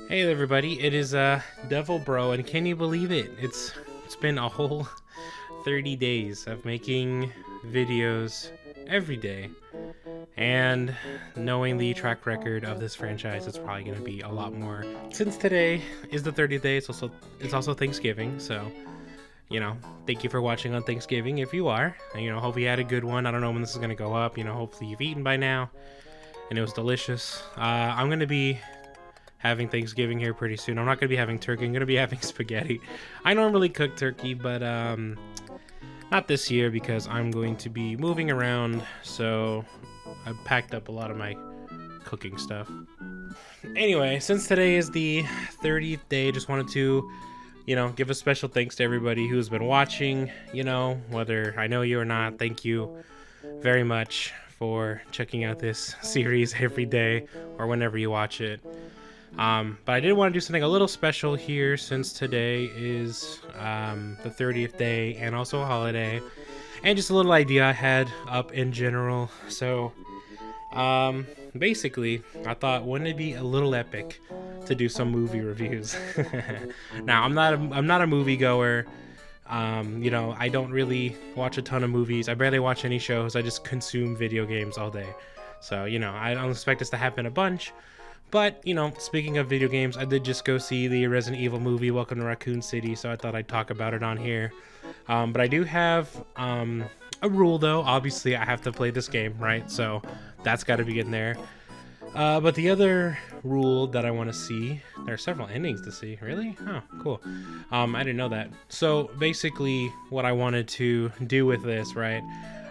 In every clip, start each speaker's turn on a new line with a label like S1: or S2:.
S1: Hey everybody, it is Devil Bro, and can you believe it? It's been a whole 30 days of making videos every day. And knowing the track record of this franchise, it's probably going to be a lot more. Since today is the 30th day, it's also Thanksgiving, so thank you for watching on Thanksgiving if you are. And, hope you had a good one. I don't know when this is going to go up. Hopefully you've eaten by now and it was delicious. I'm going to be having Thanksgiving here pretty soon. I'm not going to be having turkey. I'm going to be having spaghetti. I normally cook turkey, but not this year because I'm going to be moving around. So I packed up a lot of my cooking stuff. Anyway, since today is the 30th day, just wanted to, give a special thanks to everybody who's been watching, whether I know you or not. Thank you very much for checking out this series every day or whenever you watch it. But I did want to do something a little special here since today is the 30th day and also a holiday, and just a little idea I had up in general. So basically I thought, wouldn't it be a little epic to do some movie reviews? Now I'm not a movie goer. I don't really watch a ton of movies. I barely watch any shows. I just consume video games all day. So I don't expect this to happen a bunch. But, speaking of video games, I did just go see the Resident Evil movie, Welcome to Raccoon City, so I thought I'd talk about it on here. But I do have a rule, though. Obviously, I have to play this game, right? So that's got to be in there. But the other rule that I want to see, there are several endings to see. Really? Oh, cool. I didn't know that. So basically, what I wanted to do with this, right?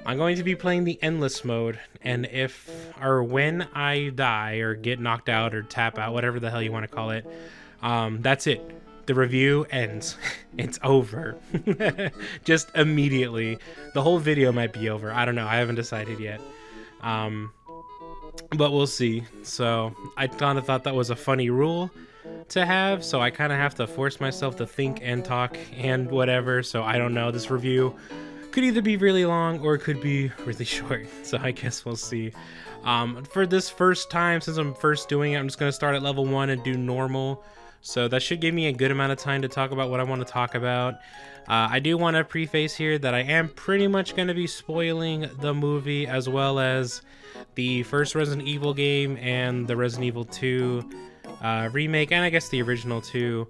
S1: I'm going to be playing the endless mode, and when I die or get knocked out or tap out, whatever the hell you want to call it, that's it. The review ends. It's over. Just immediately. The whole video might be over. I don't know. I haven't decided yet. But we'll see. So I kind of thought that was a funny rule to have, so I kind of have to force myself to think and talk and whatever. So I don't know. This review could either be really long or it could be really short, so I guess we'll see. For this first time, since I'm first doing it, I'm just going to start at level 1 and do normal, so that should give me a good amount of time to talk about what I want to talk about. I do want to preface here that I am pretty much going to be spoiling the movie, as well as the first Resident Evil game and the Resident Evil 2 remake, and I guess the original too,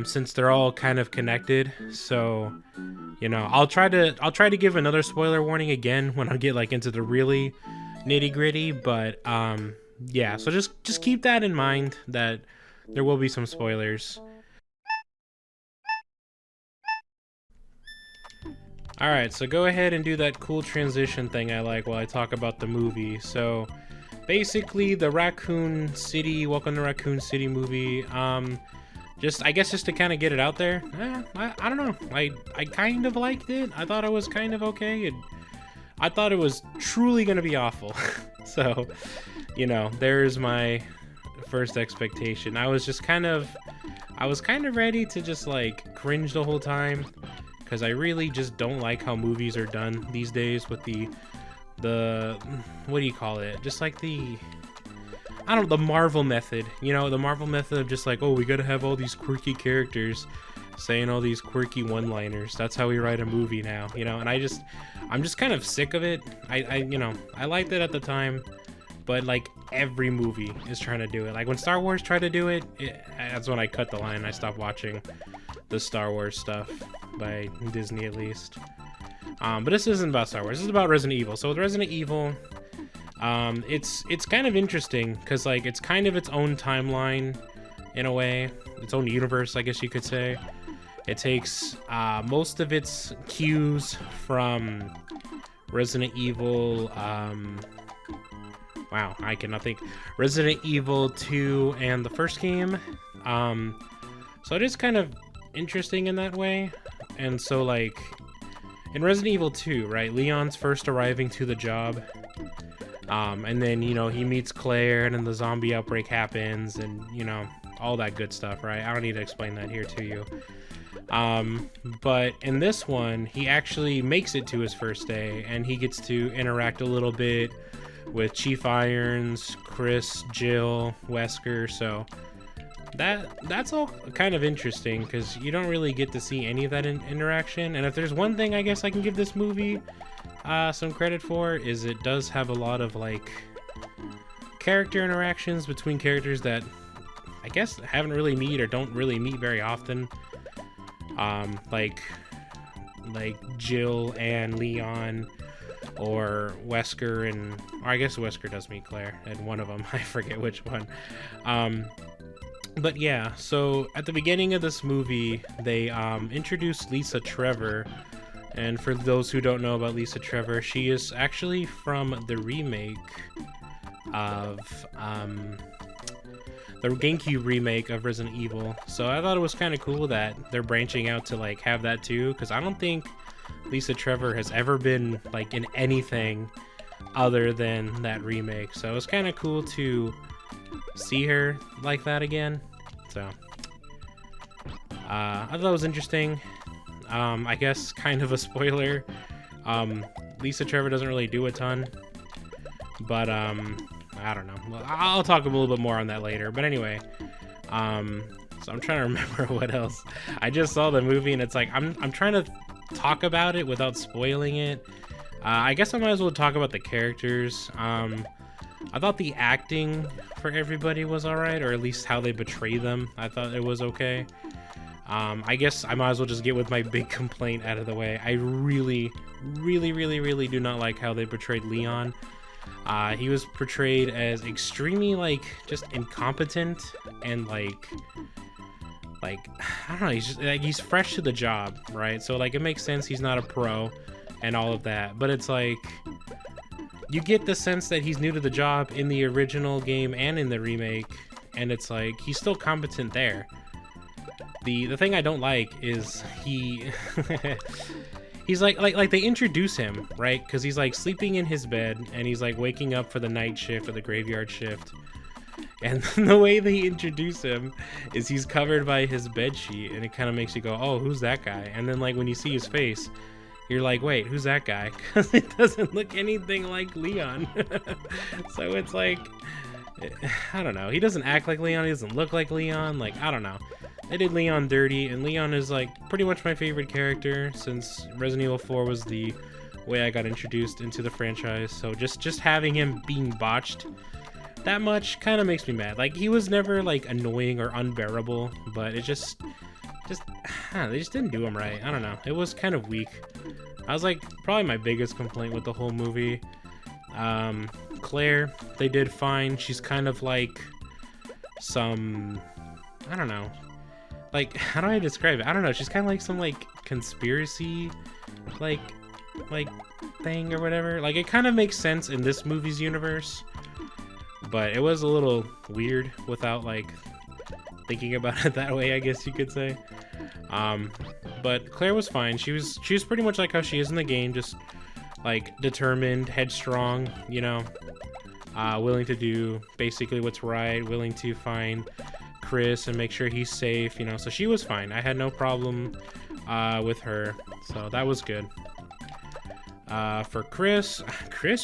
S1: since they're all kind of connected. So I'll try to give another spoiler warning again when I get into the really nitty gritty, but yeah, so just keep that in mind, that there will be some spoilers. Alright, so go ahead and do that cool transition thing I like while I talk about the movie. So basically, the Raccoon City, Welcome to Raccoon City movie, I guess just to kind of get it out there, I don't know, I kind of liked it. I thought it was kind of okay. I thought it was truly going to be awful. So, there's my first expectation. I was kind of ready to just cringe the whole time, because I really just don't like how movies are done these days with the what do you call it? Just the Marvel method, the Marvel method of just oh, we gotta have all these quirky characters saying all these quirky one-liners. That's how we write a movie now, and I'm just kind of sick of it. I liked it at the time, but every movie is trying to do it. When Star Wars tried to do it, that's when I cut the line. I stopped watching the Star Wars stuff by Disney, at least. But this isn't about Star Wars. This is about Resident Evil. So with Resident Evil, it's kind of interesting because it's kind of its own timeline in a way, its own universe, I guess you could say. It takes most of its cues from Resident Evil. Wow, I cannot think. Resident Evil 2 and the first game. So it is kind of interesting in that way. And so in Resident Evil 2, right, Leon's first arriving to the job. And then, he meets Claire, and then the zombie outbreak happens, and, all that good stuff, right? I don't need to explain that here to you. But in this one, he actually makes it to his first day, and he gets to interact a little bit with Chief Irons, Chris, Jill, Wesker, so that's all kind of interesting because you don't really get to see any of that interaction. And if there's one thing I guess I can give this movie some credit for, is it does have a lot of like character interactions between characters that I guess haven't really meet or don't really meet very often. Like Jill and Leon, or Wesker and, or I guess Wesker does meet Claire and one of them, I forget which one. But yeah, so at the beginning of this movie, they introduced Lisa Trevor. And for those who don't know about Lisa Trevor, she is actually from the remake of the GameCube remake of Resident Evil. So I thought it was kind of cool that they're branching out to like have that too, because I don't think Lisa Trevor has ever been like in anything other than that remake. So it's kind of cool to see her like that again. So I thought it was interesting. I guess kind of a spoiler. Lisa Trevor doesn't really do a ton, but I don't know. I'll talk a little bit more on that later. But anyway, so I'm trying to remember what else. I just saw the movie and it's like I'm trying to talk about it without spoiling it. I guess I might as well talk about the characters. I thought the acting for everybody was alright, or at least how they portray them. I thought it was okay. I guess I might as well just get with my big complaint out of the way. I really do not like how they portrayed Leon. He was portrayed as extremely like just incompetent and like I don't know, he's just like, he's fresh to the job, right? So like it makes sense he's not a pro and all of that, but it's like you get the sense that he's new to the job in the original game and in the remake, and it's like he's still competent there. The thing I don't like is he's like they introduce him, right? Because he's like sleeping in his bed and he's like waking up for the night shift or the graveyard shift. And the way they introduce him is he's covered by his bed sheet, and it kind of makes you go, oh, who's that guy? And then like when you see his face, you're like, wait, who's that guy? Because it doesn't look anything like Leon. So it's like, I don't know. He doesn't act like Leon. He doesn't look like Leon. Like, I don't know. They did Leon dirty, and Leon is like pretty much my favorite character since Resident Evil 4 was the way I got introduced into the franchise. So just having him being botched that much kind of makes me mad. Like, he was never like annoying or unbearable, but it just they just didn't do him right. I don't know. It was kind of weak. I was like probably my biggest complaint with the whole movie. Claire, they did fine. She's kind of like some, I don't know. Like, how do I describe it? I don't know. She's kind of like some like conspiracy like thing or whatever. Like, it kind of makes sense in this movie's universe, but it was a little weird without like thinking about it that way, I guess you could say. But Claire was fine. She was pretty much like how she is in the game, just like determined, headstrong, you know, willing to do basically what's right, willing to find Chris and make sure he's safe, you know. So she was fine. I had no problem with her, so that was good. For Chris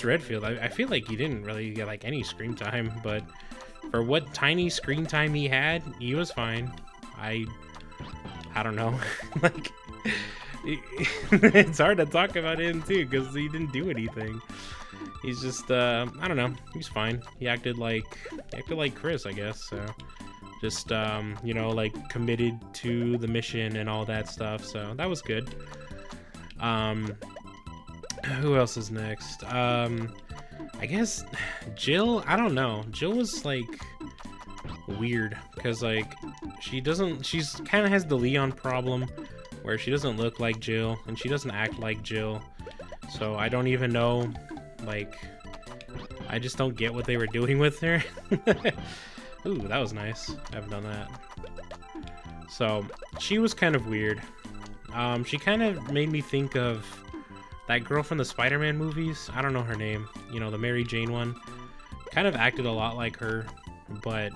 S1: Redfield, I feel like he didn't really get like any screen time, but for what tiny screen time he had, he was fine. I don't know. Like, it's hard to talk about him too because he didn't do anything. He's just I don't know. He's fine. He acted like Chris, I guess. So just you know, like committed to the mission and all that stuff. So that was good. Who else is next? I guess Jill. I don't know. Jill was like weird because like she's kind of has the Leon problem where she doesn't look like Jill and she doesn't act like Jill. So I don't even know, like, I just don't get what they were doing with her. Ooh, that was nice. I haven't done that. So she was kind of weird. She kind of made me think of that girl from the Spider-Man movies. I don't know her name. You know, the Mary Jane one. Kind of acted a lot like her, but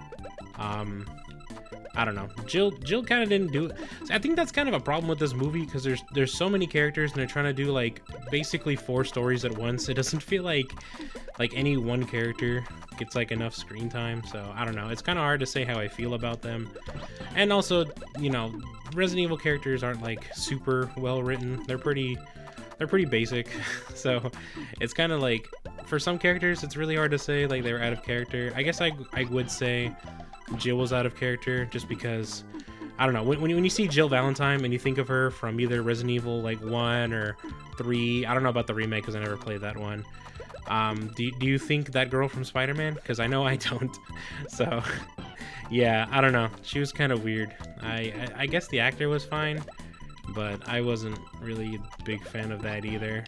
S1: I don't know. Jill kind of didn't do it. I think that's kind of a problem with this movie because there's so many characters and they're trying to do like basically 4 stories at once. It doesn't feel like any one character gets like enough screen time. So I don't know. It's kind of hard to say how I feel about them. And also, you know, Resident Evil characters aren't like super well written. They're pretty basic. So it's kind of like, for some characters, it's really hard to say like they were out of character. I guess I would say Jill was out of character just because, I don't know, when you see Jill Valentine and you think of her from either Resident Evil like 1 or 3, I don't know about the remake because I never played that one. Do you think that girl from Spider-Man? Because I know I don't. So yeah, I don't know. She was kind of weird. I guess the actor was fine, but I wasn't really a big fan of that either.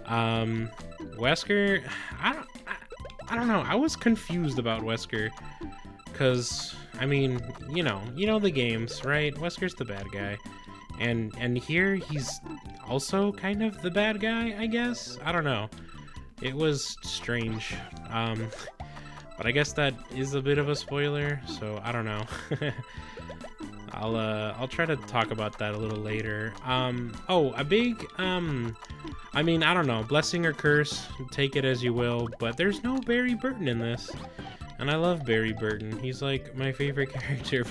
S1: Wesker, I don't know. I was confused about Wesker because, I mean, you know the games, right? Wesker's the bad guy, and here he's also kind of the bad guy, I guess. I don't know. It was strange. But I guess that is a bit of a spoiler, so I don't know. I'll try to talk about that a little later. Oh, a big, I mean, I don't know, blessing or curse, take it as you will, but there's no Barry Burton in this. And I love Barry Burton. He's like my favorite character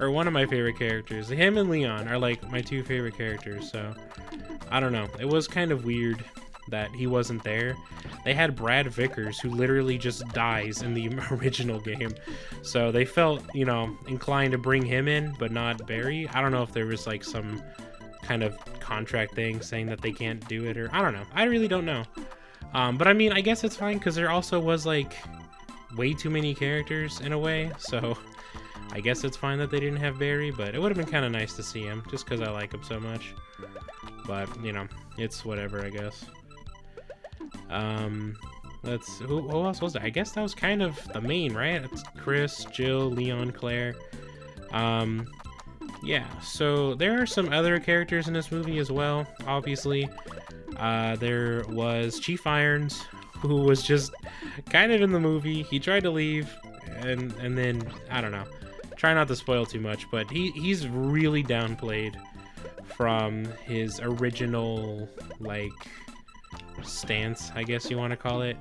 S1: or one of my favorite characters. Him and Leon are like my two favorite characters, so I don't know. It was kind of weird that he wasn't there. They had Brad Vickers, who literally just dies in the original game. So they felt, you know, inclined to bring him in, but not Barry. I don't know if there was like some kind of contract thing saying that they can't do it, or I don't know. I really don't know. But I mean, I guess it's fine because there also was like way too many characters in a way. So I guess it's fine that they didn't have Barry, but it would have been kind of nice to see him just because I like him so much. But, you know, it's whatever, I guess. Who else was there? I guess that was kind of the main, right? It's Chris, Jill, Leon, Claire. Yeah, so there are some other characters in this movie as well, obviously. There was Chief Irons, who was just kind of in the movie. He tried to leave, and then, I don't know. Try not to spoil too much, but he's really downplayed from his original, like, stance, I guess you want to call it.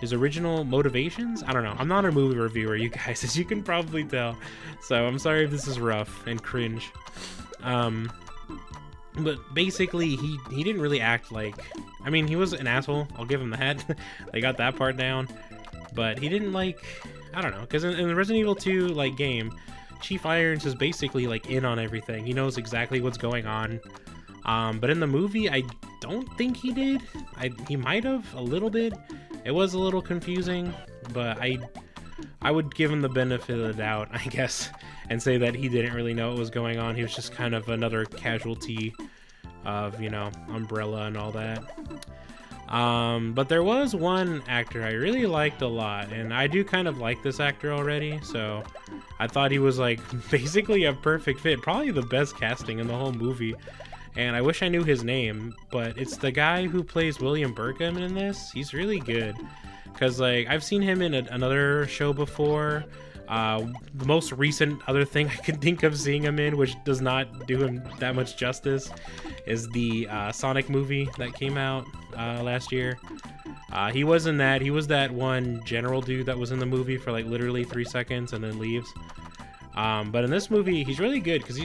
S1: His original motivations? I don't know. I'm not a movie reviewer, you guys, as you can probably tell. So I'm sorry if this is rough and cringe. But basically, he didn't really act like... I mean, he was an asshole. I'll give him that. They got that part down. But he didn't, like... I don't know. Because in the Resident Evil 2, like, game, Chief Irons is basically, like, in on everything. He knows exactly what's going on. But in the movie, I don't think he did. He might have, a little bit. It was a little confusing, but I would give him the benefit of the doubt, I guess, and say that he didn't really know what was going on. He was just kind of another casualty of, you know, Umbrella and all that. But there was one actor I really liked a lot, and I do kind of like this actor already, so I thought he was, like, basically a perfect fit. Probably the best casting in the whole movie. And I wish I knew his name, but it's the guy who plays William Burkham in this. He's really good. Because, like, I've seen him in another show before. The most recent other thing I can think of seeing him in, which does not do him that much justice, is the Sonic movie that came out last year. He was in that. He was that one general dude that was in the movie for, like, literally 3 seconds and then leaves. But in this movie, he's really good because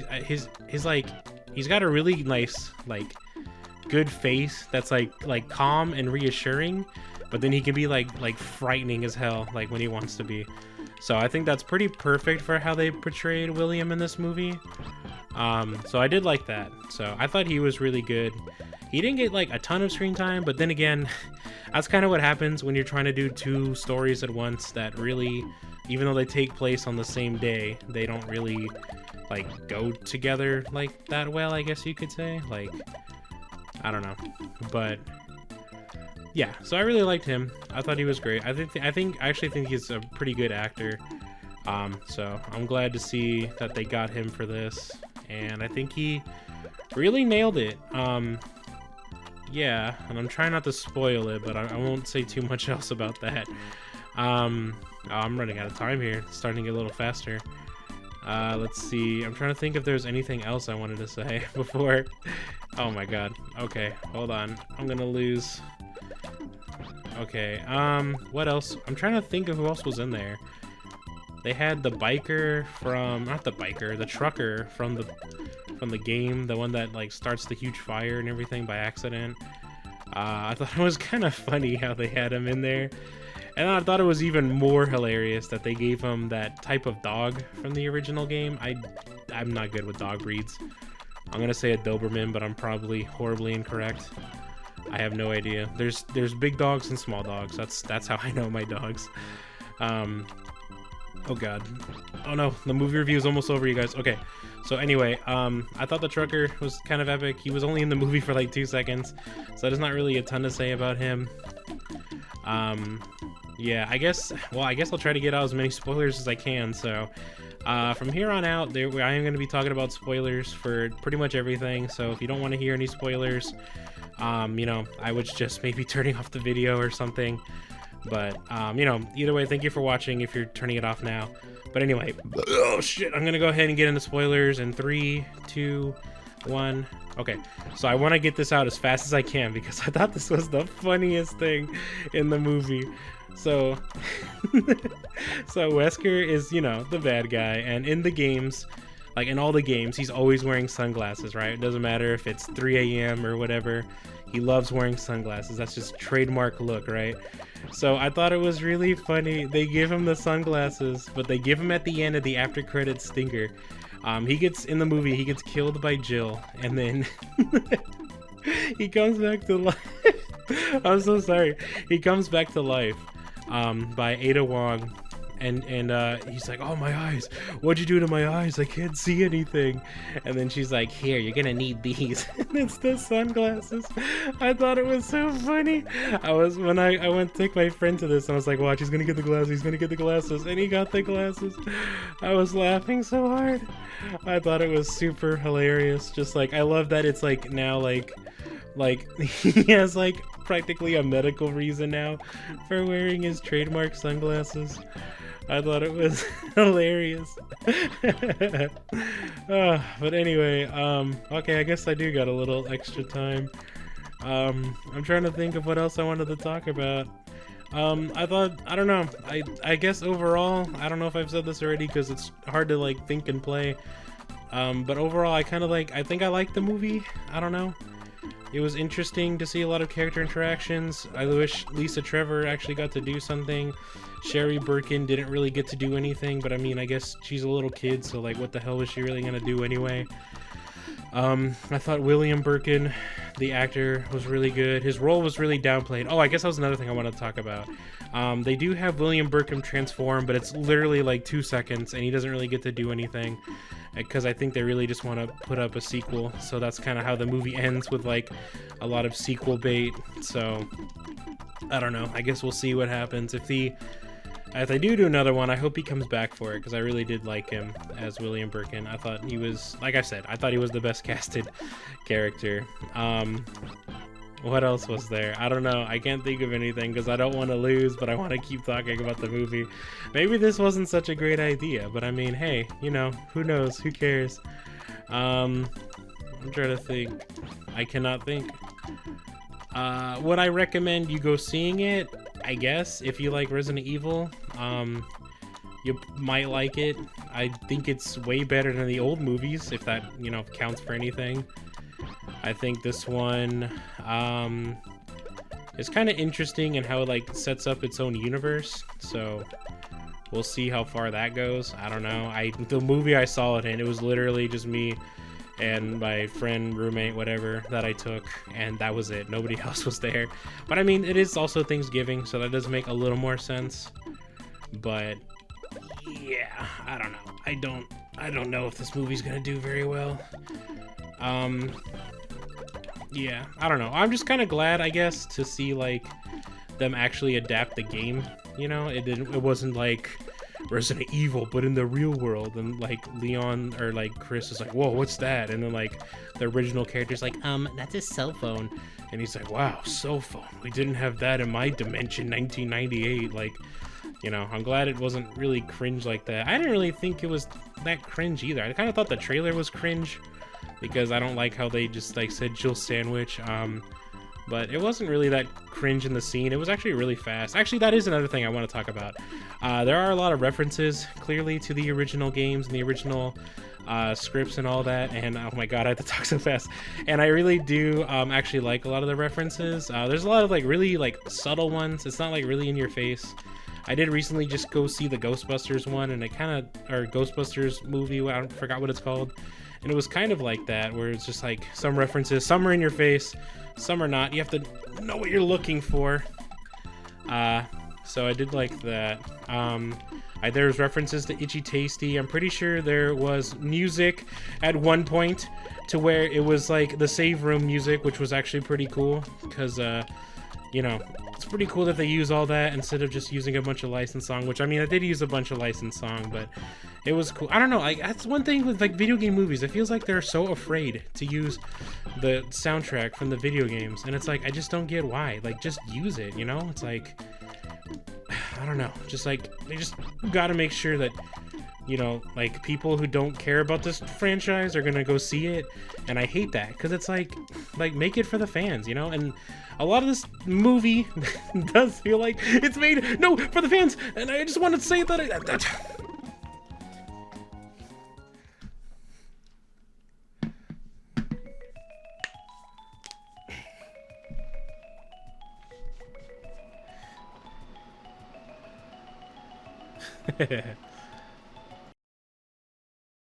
S1: he's like... He's got a really nice, like, good face that's like calm and reassuring, but then he can be like frightening as hell, like when he wants to be. So I think that's pretty perfect for how they portrayed William in this movie. So I did like that. So I thought he was really good. He didn't get like a ton of screen time, but then again, that's kind of what happens when you're trying to do 2 stories at once that really, even though they take place on the same day, they don't really like go together like that well, I guess you could say. Like, I don't know, but yeah, so I really liked him. I thought he was great. I actually think he's a pretty good actor. So I'm glad to see that they got him for this, and I think he really nailed it. Yeah, and I'm trying not to spoil it, but I won't say too much else about that. I'm running out of time here. It's starting to get a little faster. Let's see. I'm trying to think if there's anything else I wanted to say before. Oh my god. Okay, hold on. I'm gonna lose. Okay, what else? I'm trying to think of who else was in there. They had the biker from, not the biker, the trucker from the game, the one that like starts the huge fire and everything by accident. I thought it was kind of funny how they had him in there. And I thought it was even more hilarious that they gave him that type of dog from the original game. I'm not good with dog breeds. I'm gonna say a Doberman, but I'm probably horribly incorrect. I have no idea. There's big dogs and small dogs. That's how I know my dogs. Oh god. Oh no, the movie review is almost over, you guys. Okay. So anyway, I thought the trucker was kind of epic. He was only in the movie for like 2 seconds, so there's not really a ton to say about him. Yeah, I guess I'll try to get out as many spoilers as I can. So from here on out, I am going to be talking about spoilers for pretty much everything. So if you don't want to hear any spoilers, you know, I would just maybe turning off the video or something. But you know, either way, thank you for watching if you're turning it off now. But anyway, oh shit, I'm gonna go ahead and get into spoilers in 3, 2, 1. Okay, so I want to get this out as fast as I can because I thought this was the funniest thing in the movie. So so Wesker is, you know, the bad guy, and in the games, like in all the games, he's always wearing sunglasses, right? It doesn't matter if it's 3 a.m. or whatever. He loves wearing sunglasses. That's just trademark look, right? So I thought it was really funny. They give him the sunglasses, but they give him at the end of the after credits stinger. He gets in the movie, he gets killed by Jill, and then he comes back to life. I'm so sorry. He comes back to life by Ada Wong. And he's like, oh, my eyes, what'd you do to my eyes? I can't see anything. And then she's like, here, you're gonna need these. And it's the sunglasses. I thought it was so funny. When I went to take my friend to this, I was like, watch, he's gonna get the glasses, he's gonna get the glasses. And he got the glasses. I was laughing so hard. I thought it was super hilarious. Just like, I love that it's like now like he has like practically a medical reason now for wearing his trademark sunglasses. I thought it was hilarious. But anyway, okay, I guess I do got a little extra time. I'm trying to think of what else I wanted to talk about. I don't know, I guess overall, I don't know if I've said this already because it's hard to like think and play. But overall, I think I liked the movie. I don't know. It was interesting to see a lot of character interactions. I wish Lisa Trevor actually got to do something. Sherry Birkin didn't really get to do anything, but I mean, I guess she's a little kid, so like what the hell was she really gonna do anyway? I thought William Birkin, the actor, was really good. His role was really downplayed. Oh, I guess that was another thing I wanted to talk about. They do have William Birkin transform, but it's literally like 2 seconds, and he doesn't really get to do anything. Because I think they really just want to put up a sequel, so that's kind of how the movie ends, with like a lot of sequel bait. So I don't know, I guess we'll see what happens. If they do another one, I hope he comes back for it, because I really did like him as William Birkin. I thought he was, like I said, I thought he was the best casted character. What else was there? I don't know. I can't think of anything because I don't want to lose, but I want to keep talking about the movie. Maybe this wasn't such a great idea, but I mean, hey, you know, who knows? Who cares? I'm trying to think. I cannot think. Would I recommend you go seeing it? I guess if you like Resident Evil, you might like it. I think it's way better than the old movies, if that, you know, counts for anything. I think this one is kind of interesting in how it like sets up its own universe, so we'll see how far that goes. I don't know. The movie I saw it in, it was literally just me and my friend, roommate, whatever, that I took, and that was it. Nobody else was there. But I mean, it is also Thanksgiving, so that does make a little more sense. But yeah, I don't know. I don't know if this movie's gonna do very well. Yeah, I don't know. I'm just kind of glad, I guess, to see like them actually adapt the game. You know, it wasn't like Resident Evil, but in the real world, and like Leon or like Chris is like, whoa, what's that? And then like the original character's like, that's a cell phone, and he's like, wow, cell phone, we didn't have that in my dimension, 1998. Like, you know, I'm glad it wasn't really cringe like that. I didn't really think it was that cringe either. I kind of thought the trailer was cringe because I don't like how they just like said Jill sandwich. but it wasn't really that cringe in the scene. It was actually really fast. Actually, that is another thing I want to talk about. There are a lot of references, clearly, to the original games and the original scripts and all that, and oh my god, I had to talk so fast. And I really do actually like a lot of the references. There's a lot of like really like subtle ones. It's not like really in your face. I did recently just go see the Ghostbusters one, and it kind of, or Ghostbusters movie, I forgot what it's called, and it was kind of like that, where it's just like some references, some are in your face, some are not. You have to know what you're looking for. So I did like that. There's references to Itchy Tasty. I'm pretty sure there was music at one point to where it was like the save room music, which was actually pretty cool, because you know, it's pretty cool that they use all that instead of just using a bunch of licensed song, which I mean, I did use a bunch of licensed song, but it was cool. I don't know, like, that's one thing with like video game movies. It feels like they're so afraid to use the soundtrack from the video games, and it's like, I just don't get why. Like, just use it, you know? It's like, I don't know, just like, they just gotta make sure that, you know, like, people who don't care about this franchise are gonna go see it, and I hate that, because it's like, make it for the fans, you know? And a lot of this movie does feel like it's made, no, for the fans, and I just want to say that